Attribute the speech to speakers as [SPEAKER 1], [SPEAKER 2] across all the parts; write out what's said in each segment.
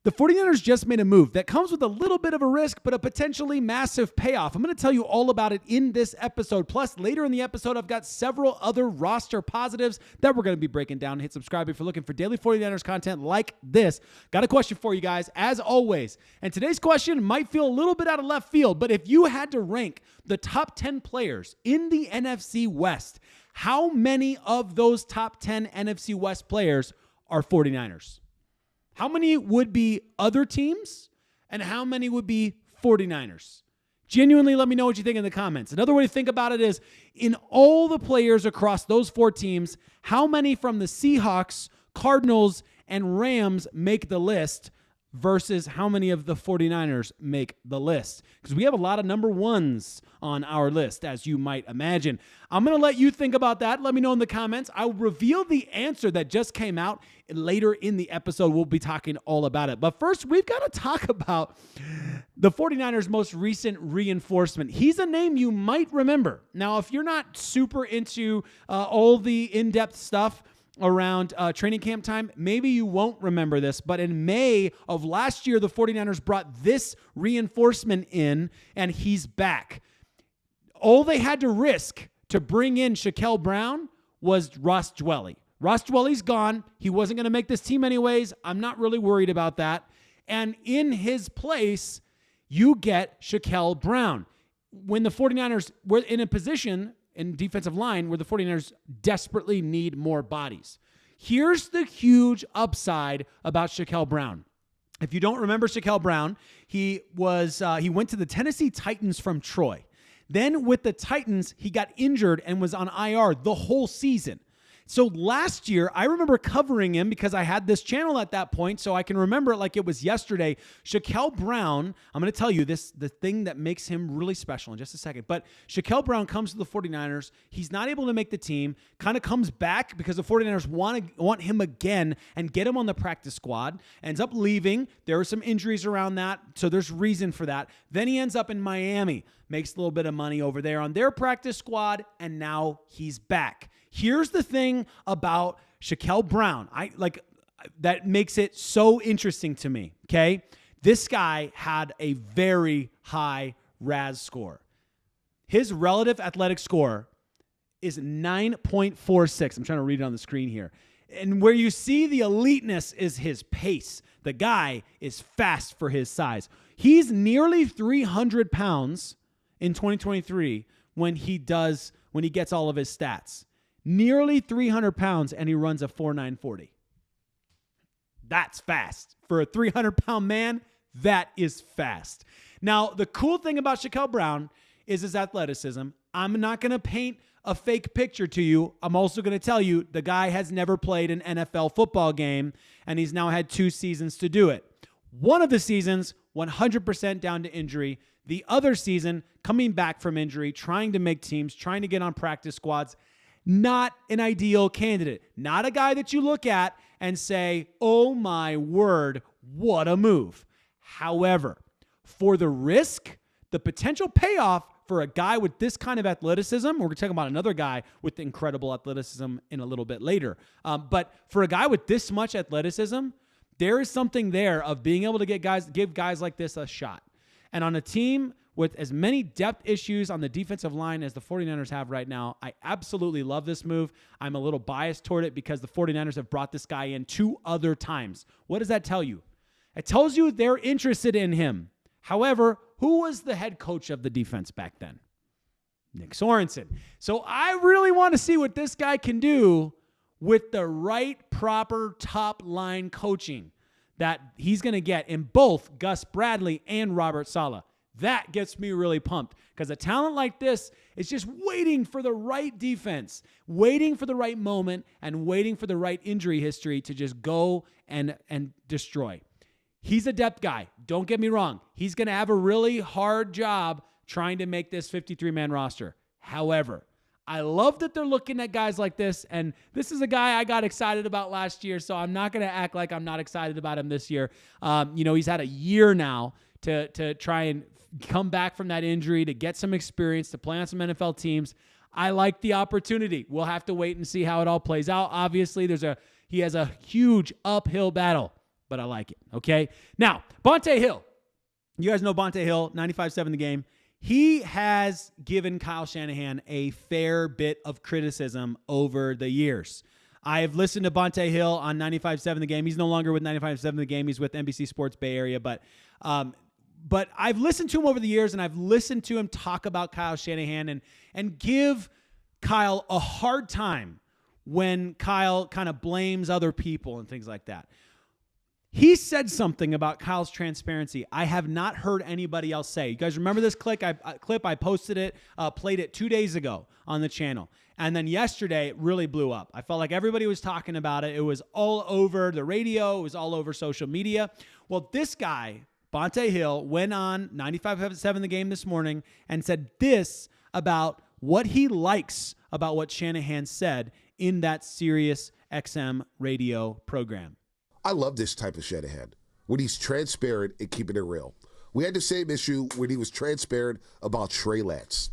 [SPEAKER 1] The 49ers just made a move that comes with a little bit of a risk, but a potentially massive payoff. I'm going to tell you all about it in this episode. Plus, later in the episode, I've got several other roster positives that we're going to be breaking down. Hit subscribe if you're looking for daily 49ers content like this. Got a question for you guys, as always. And today's question might feel a little bit out of left field, but if you had to rank the top 10 players in the NFC West, how many of those top 10 NFC West players are 49ers? How many would be other teams, and how many would be 49ers? Genuinely, let me know what you think in the comments. Another way to think about it is, in all the players across those four teams, how many from the Seahawks, Cardinals, and Rams make the list versus how many of the 49ers make the list? Because we have a lot of number ones on our list, as you might imagine. I'm going to let you think about that. Let me know in the comments. I'll reveal the answer that just came out later in the episode. We'll be talking all about it. But first, we've got to talk about the 49ers' most recent reinforcement. He's a name you might remember. Now, if you're not super into all the in-depth stuff around training camp time, maybe you won't remember this, but in May of last year, the 49ers brought this reinforcement in, and he's back. All they had to risk to bring in Shaquel Brown was Ross Dwelley. Ross Dwelley's gone. He wasn't going to make this team anyways. I'm not really worried about that. And in his place, you get Shaquel Brown. When the 49ers were in a position in defensive line where the 49ers desperately need more bodies. Here's the huge upside about Shaquel Brown. If you don't remember Shaquel Brown, he went to the Tennessee Titans from Troy. Then with the Titans, he got injured and was on IR the whole season. So last year, I remember covering him because I had this channel at that point, so I can remember it like it was yesterday. Shaquel Brown, I'm going to tell you the thing that makes him really special in just a second, but Shaquel Brown comes to the 49ers. He's not able to make the team, kind of comes back because the 49ers want him again and get him on the practice squad, ends up leaving. There were some injuries around that, so there's reason for that. Then he ends up in Miami, makes a little bit of money over there on their practice squad, and now he's back. Here's the thing about Shaquel Brown. That makes it so interesting to me, okay? This guy had a very high RAS score. His relative athletic score is 9.46. I'm trying to read it on the screen here. And where you see the eliteness is his pace. The guy is fast for his size. He's nearly 300 pounds in 2023 when he gets all of his stats. Nearly 300 pounds, and he runs a 4.940. That's fast. For a 300-pound man, that is fast. Now, the cool thing about Shaquel Brown is his athleticism. I'm not going to paint a fake picture to you. I'm also going to tell you the guy has never played an NFL football game, and he's now had 2 seasons to do it. One of the seasons, 100% down to injury. The other season, coming back from injury, trying to make teams, trying to get on practice squads. Not an ideal candidate. Not a guy that you look at and say, oh my word, what a move. However, for the risk, the potential payoff for a guy with this kind of athleticism, we're going to talk about another guy with incredible athleticism in a little bit later. But for a guy with this much athleticism, there is something there of being able to give guys like this a shot. And on a team with as many depth issues on the defensive line as the 49ers have right now, I absolutely love this move. I'm a little biased toward it because the 49ers have brought this guy in 2 other times. What does that tell you? It tells you they're interested in him. However, who was the head coach of the defense back then? Nick Sorensen. So I really want to see what this guy can do with the right, proper top-line coaching that he's going to get in both Gus Bradley and Robert Saleh. That gets me really pumped because a talent like this is just waiting for the right defense, waiting for the right moment, and waiting for the right injury history to just go and destroy. He's a depth guy. Don't get me wrong. He's going to have a really hard job trying to make this 53-man roster. However, I love that they're looking at guys like this, and this is a guy I got excited about last year, so I'm not going to act like I'm not excited about him this year. He's had a year now to try and come back from that injury, to get some experience, to play on some NFL teams. I like the opportunity. We'll have to wait and see how it all plays out. Obviously, he has a huge uphill battle but I like it. Okay. Now, Bonte Hill. You guys know Bonte Hill, 95.7 The Game. He has given Kyle Shanahan a fair bit of criticism over the years. I have listened to Bonte Hill on 95.7 The Game. He's no longer with 95.7 The Game. He's with NBC Sports Bay Area. But I've listened to him over the years, and I've listened to him talk about Kyle Shanahan and give Kyle a hard time when Kyle kind of blames other people and things like that. He said something about Kyle's transparency I have not heard anybody else say. You guys remember this clip? I posted it, played it 2 days ago on the channel. And then yesterday, it really blew up. I felt like everybody was talking about it. It was all over the radio. It was all over social media. Well, this guy, Bonte Hill, went on 95.7 The Game this morning and said this about what he likes about what Shanahan said in that Sirius XM radio program.
[SPEAKER 2] I love this type of Shanahan, when he's transparent and keeping it real. We had the same issue when he was transparent about Trey Lance.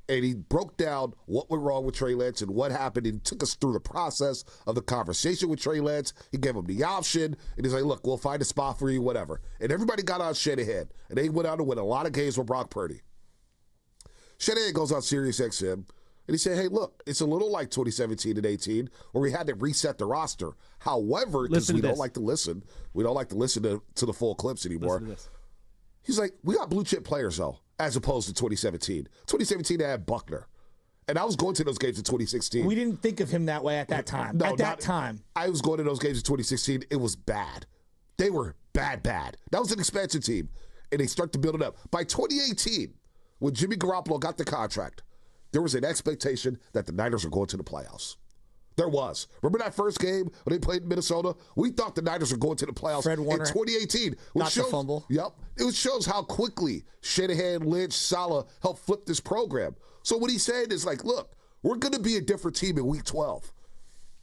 [SPEAKER 2] And he broke down what went wrong with Trey Lance and what happened. And he took us through the process of the conversation with Trey Lance. He gave him the option. And he's like, look, we'll find a spot for you, whatever. And everybody got on Shanahan. And they went out to win a lot of games with Brock Purdy. Shanahan goes on Sirius XM. And he said, hey, look, it's a little like 2017 and 18 where we had to reset the roster. However, because we don't like to listen to the full clips anymore. He's like, we got blue chip players, though, as opposed to 2017. 2017, they had Buckner. And I was going to those games in 2016.
[SPEAKER 3] We didn't think of him that way at that time.
[SPEAKER 2] No,
[SPEAKER 3] time.
[SPEAKER 2] I was going to those games in 2016. It was bad. They were bad. That was an expansion team. And they start to build it up. By 2018, when Jimmy Garoppolo got the contract, there was an expectation that the Niners were going to the playoffs. There was. Remember that first game when they played in Minnesota? We thought the Niners were going to the playoffs
[SPEAKER 3] Fred Warner,
[SPEAKER 2] in 2018.
[SPEAKER 3] Not the fumble.
[SPEAKER 2] Yep. It shows how quickly Shanahan, Lynch, Saleh helped flip this program. So what he's saying is like, look, we're going to be a different team in week 12.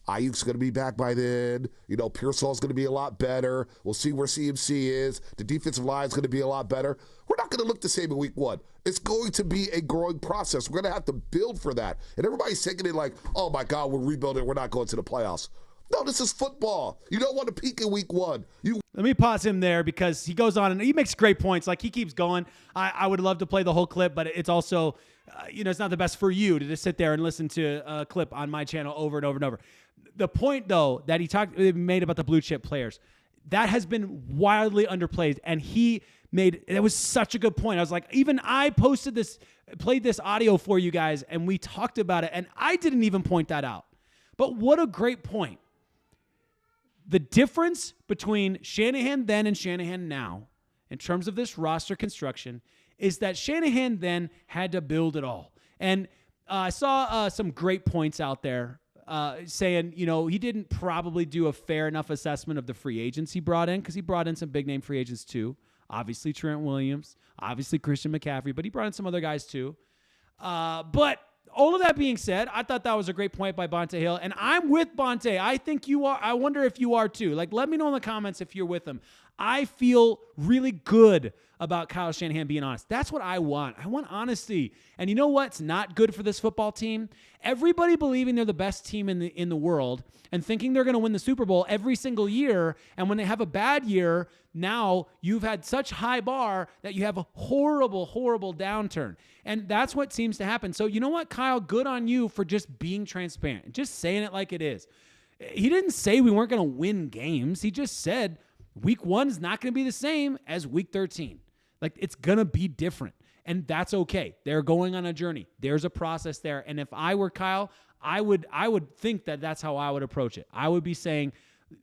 [SPEAKER 2] Aiyuk's going to be back by then. Pearsall's going to be a lot better. We'll see where CMC is. The defensive line's going to be a lot better. We're not going to look the same in week 1. It's going to be a growing process. We're going to have to build for that. And everybody's taking it like, oh, my God, we're rebuilding. We're not going to the playoffs. No, this is football. You don't want to peak in week 1.
[SPEAKER 1] Let me pause him there because he goes on and he makes great points. Like, he keeps going. I would love to play the whole clip, but it's also, it's not the best for you to just sit there and listen to a clip on my channel over and over and over. The point, though, that he made about the blue chip players, that has been wildly underplayed, and it was such a good point. I was like, even I played this audio for you guys, and we talked about it, and I didn't even point that out. But what a great point. The difference between Shanahan then and Shanahan now, in terms of this roster construction, is that Shanahan then had to build it all. And I saw some great points out there saying, he didn't probably do a fair enough assessment of the free agents he brought in, because he brought in some big-name free agents too. Obviously Trent Williams, obviously Christian McCaffrey, but he brought in some other guys too. But all of that being said, I thought that was a great point by Bonte Hill, and I'm with Bonte. I think you are. I wonder if you are too. Like, let me know in the comments if you're with him. I feel really good about Kyle Shanahan being honest. That's what I want. I want honesty. And you know what's not good for this football team? Everybody believing they're the best team in the world and thinking they're going to win the Super Bowl every single year. And when they have a bad year, now you've had such high bar that you have a horrible, horrible downturn. And that's what seems to happen. So you know what, Kyle? Good on you for just being transparent, just saying it like it is. He didn't say we weren't going to win games. He just said week 1 is not going to be the same as week 13. Like, it's going to be different, and that's okay. They're going on a journey. There's a process there, and if I were Kyle, I would think that that's how I would approach it. I would be saying,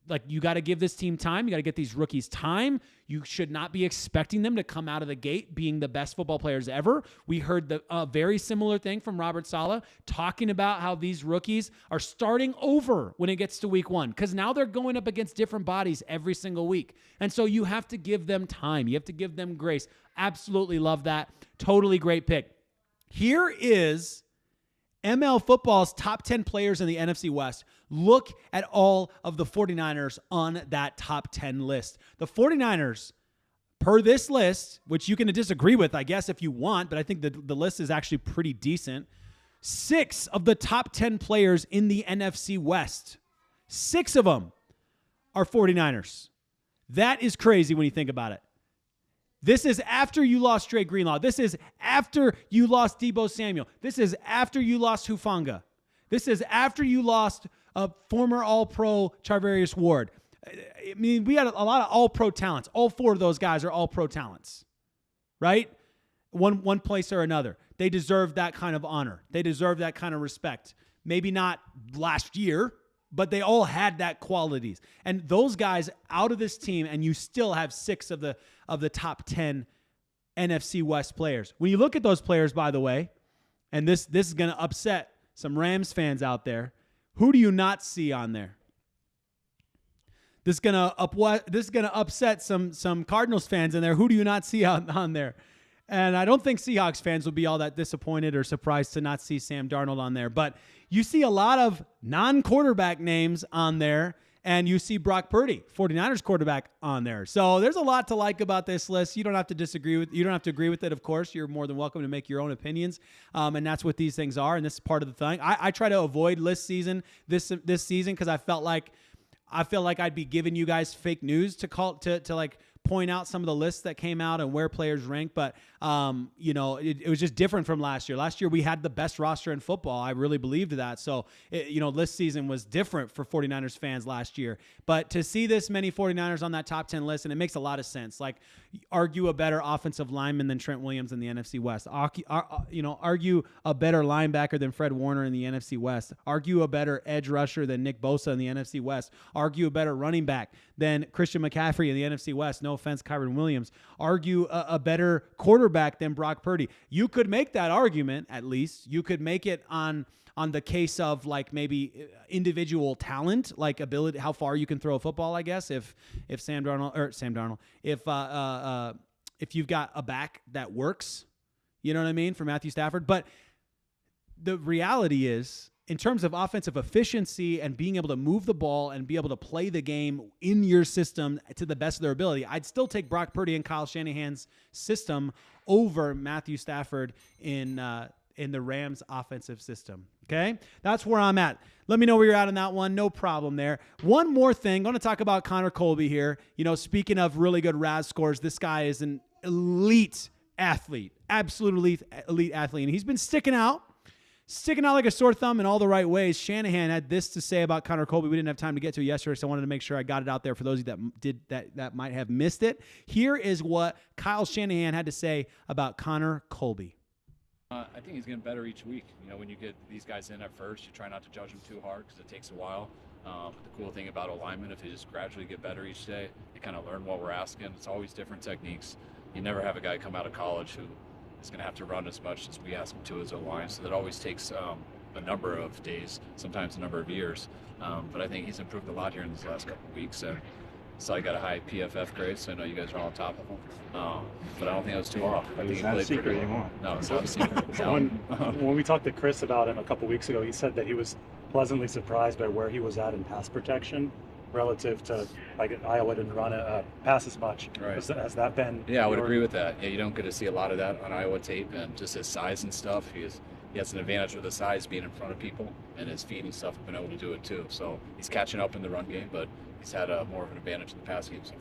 [SPEAKER 1] like, you got to give this team time. You got to get these rookies time. You should not be expecting them to come out of the gate being the best football players ever. We heard the very similar thing from Robert Saleh talking about how these rookies are starting over when it gets to week 1, because now they're going up against different bodies every single week. And so you have to give them time. You have to give them grace. Absolutely love that. Totally great pick. Here is ML Football's top 10 players in the NFC West. Look at all of the 49ers on that top 10 list. The 49ers, per this list, which you can disagree with, I guess, if you want, but I think the list is actually pretty decent. 6 of the top 10 players in the NFC West, 6 of them are 49ers. That is crazy when you think about it. This is after you lost Dre Greenlaw. This is after you lost Deebo Samuel. This is after you lost Hufanga. This is after you lost a former All-Pro Charvarius Ward. I mean, we had a lot of All-Pro talents. All 4 of those guys are All-Pro talents, right? One place or another. They deserve that kind of honor. They deserve that kind of respect. Maybe not last year, but they all had that qualities. And those guys out of this team, and you still have 6 of the top 10 NFC West players. When you look at those players, by the way, and this is going to upset some Rams fans out there, who do you not see on there? This is gonna upset some Cardinals fans in there. Who do you not see on there? And I don't think Seahawks fans will be all that disappointed or surprised to not see Sam Darnold on there. But you see a lot of non-quarterback names on there, and you see Brock Purdy, 49ers quarterback, on there. So there's a lot to like about this list. You don't have to you don't have to agree with it, of course. You're more than welcome to make your own opinions. And that's what these things are, and this is part of the thing. I try to avoid list season this season because I feel like I'd be giving you guys fake news to like point out some of the lists that came out and where players rank. But, it was just different from last year. Last year, we had the best roster in football. I really believed that. So, list season was different for 49ers fans last year. But to see this many 49ers on that top 10 list, and it makes a lot of sense. Like, argue a better offensive lineman than Trent Williams in the NFC West. Argue a better linebacker than Fred Warner in the NFC West. Argue a better edge rusher than Nick Bosa in the NFC West. Argue a better running back than Christian McCaffrey in the NFC West. No offense, Kyron Williams. Argue a better quarterback than Brock Purdy. You could make that argument, at least. You could make it on the case of like maybe individual talent, like ability, how far you can throw a football, I guess, if Sam Darnold, if you've got a back that works, you know what I mean, for Matthew Stafford. But the reality is, in terms of offensive efficiency and being able to move the ball and be able to play the game in your system to the best of their ability, I'd still take Brock Purdy and Kyle Shanahan's system over Matthew Stafford in the Rams offensive system. Okay? That's where I'm at. Let me know where you're at on that one. No problem there. One more thing. I'm going to talk about Connor Colby here. Speaking of really good RAS scores, this guy is an elite athlete, absolute elite athlete. And he's been sticking out like a sore thumb in all the right ways. Shanahan had this to say about Connor Colby. We didn't have time to get to it yesterday, so I wanted to make sure I got it out there for those of you that might have missed it. Here is what Kyle Shanahan had to say about Connor Colby.
[SPEAKER 4] I think he's getting better each week. When you get these guys in at first, you try not to judge them too hard because it takes a while. But the cool thing about alignment, if they just gradually get better each day, they kind of learn what we're asking. It's always different techniques. You never have a guy come out of college who is going to have to run as much as we ask him to as a line. So that always takes a number of days, sometimes a number of years. But I think he's improved a lot here in these last couple of weeks. And so I got a high PFF grade, so I know you guys are all on top of him. But I don't think I was too off. I think
[SPEAKER 5] It's not a secret anymore.
[SPEAKER 4] No, it's not a secret.
[SPEAKER 5] When we talked to Chris about him a couple weeks ago, he said that he was pleasantly surprised by where he was at in pass protection relative to, like, Iowa didn't run a pass as much.
[SPEAKER 4] Right.
[SPEAKER 5] Has that been?
[SPEAKER 4] Yeah, I would agree with that. Yeah, you don't get to see a lot of that on Iowa tape, and just his size and stuff. He has an advantage with his size being in front of people, and his feet and stuff have been able to do it too. So he's catching up in the run game, but he's had more of an advantage in the pass game so far.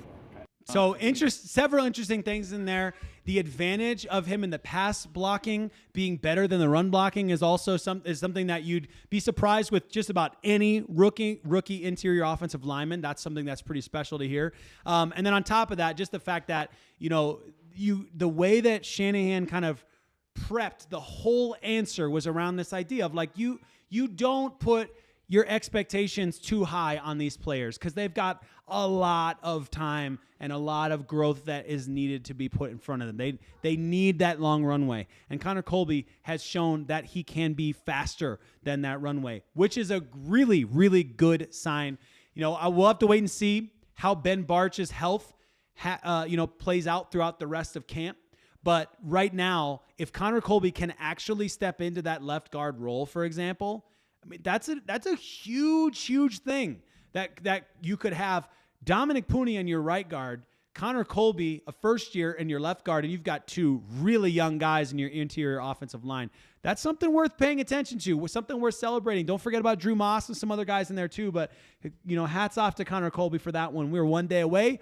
[SPEAKER 1] So several interesting things in there. The advantage of him in the pass blocking being better than the run blocking is also something that you'd be surprised with just about any rookie interior offensive lineman. That's something that's pretty special to hear. And then on top of that, just the fact that, the way that Shanahan kind of prepped the whole answer was around this idea of like, you don't put your expectations too high on these players because they've got a lot of time and a lot of growth that is needed to be put in front of them. They need that long runway. And Connor Colby has shown that he can be faster than that runway, which is a really, really good sign. I will have to wait and see how Ben Barch's health plays out throughout the rest of camp. But right now, if Connor Colby can actually step into that left guard role, for example, I mean, that's a huge thing that you could have Dominic Pooney in your right guard, Connor Colby, a first year in your left guard, and you've got two really young guys in your interior offensive line. That's something worth paying attention to, something worth celebrating. Don't forget about Drew Moss and some other guys in there too, but hats off to Connor Colby for that one. We were one day away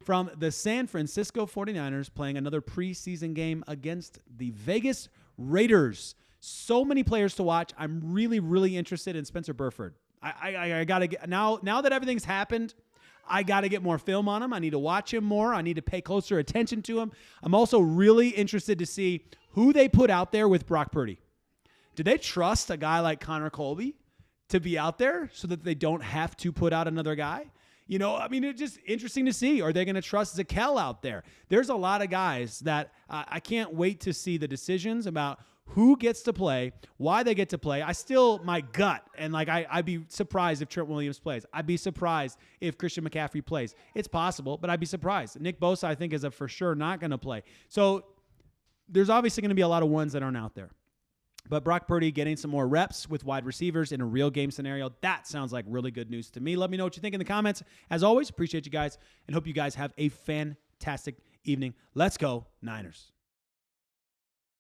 [SPEAKER 1] from the San Francisco 49ers playing another preseason game against the Vegas Raiders. So many players to watch. I'm really, really interested in Spencer Burford. I got to get now that everything's happened, I got to get more film on him. I need to watch him more. I need to pay closer attention to him. I'm also really interested to see who they put out there with Brock Purdy. Do they trust a guy like Connor Colby to be out there so that they don't have to put out another guy? You know, I mean, it's just interesting to see. Are they going to trust Shaquel out there? There's a lot of guys that I can't wait to see the decisions about who gets to play, why they get to play. My gut, and like I'd be surprised if Trent Williams plays. I'd be surprised if Christian McCaffrey plays. It's possible, but I'd be surprised. Nick Bosa, I think, is a for sure not going to play. So there's obviously going to be a lot of ones that aren't out there. But Brock Purdy getting some more reps with wide receivers in a real game scenario, that sounds like really good news to me. Let me know what you think in the comments. As always, appreciate you guys and hope you guys have a fantastic evening. Let's go, Niners.